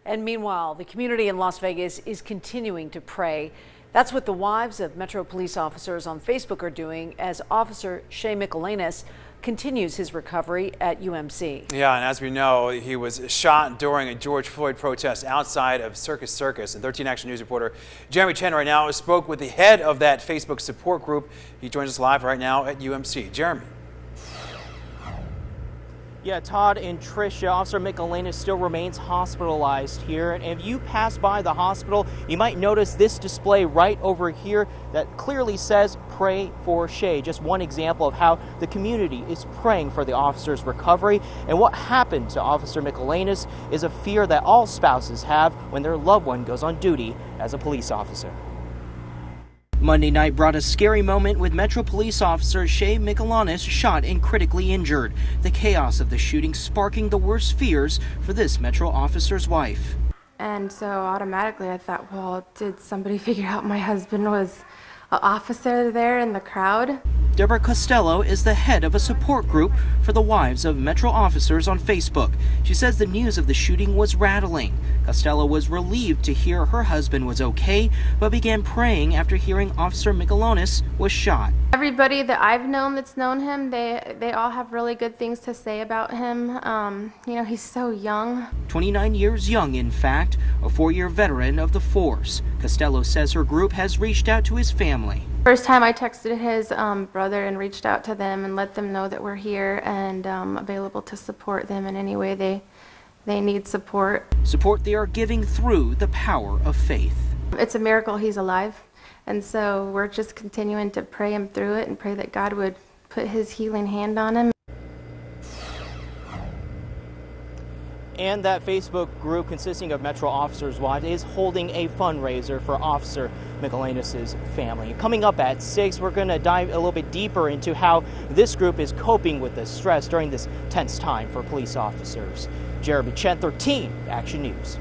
And meanwhile, the community in Las Vegas is continuing to pray. That's what the wives of Metro police officers on Facebook are doing as Officer Shea Colinas continues his recovery at UMC. Yeah, and as we know, he was shot during a George Floyd protest outside of Circus. And 13 Action News reporter Jeremy Chen right now spoke with the head of that Facebook support group. He joins us live right now at UMC. Jeremy. Yeah, Todd and Tricia, Officer Colinas still remains hospitalized here. And if you pass by the hospital, you might notice this display right over here that clearly says "Pray for Shea." Just one example of how the community is praying for the officer's recovery. And what happened to Officer Colinas is a fear that all spouses have when their loved one goes on duty as a police officer. Monday night brought a scary moment with Metro Police Officer Shea Colinas shot and critically injured. The chaos of the shooting sparking the worst fears for this Metro officer's wife. And so automatically I thought, well, did somebody figure out my husband was an officer there in the crowd? Deborah Costello is the head of a support group for the wives of Metro officers on Facebook. She says the news of the shooting was rattling. Costello was relieved to hear her husband was okay, but began praying after hearing Officer Colinas was shot. Everybody that I've known that's known him, they all have really good things to say about him. You know, he's so young. 29 years young, in fact, a 4-year veteran of the force. Costello says her group has reached out to his family. First time I texted his brother and reached out to them and let them know that we're here and available to support them in any way they need support. Support they are giving through the power of faith. It's a miracle he's alive, and so we're just continuing to pray him through it and pray that God would put his healing hand on him. And that Facebook group consisting of Metro officers' wives is holding a fundraiser for Officer Colinas' family. Coming up at 6, we're going to dive a little bit deeper into how this group is coping with the stress during this tense time for police officers. Jeremy Chen, 13 Action News.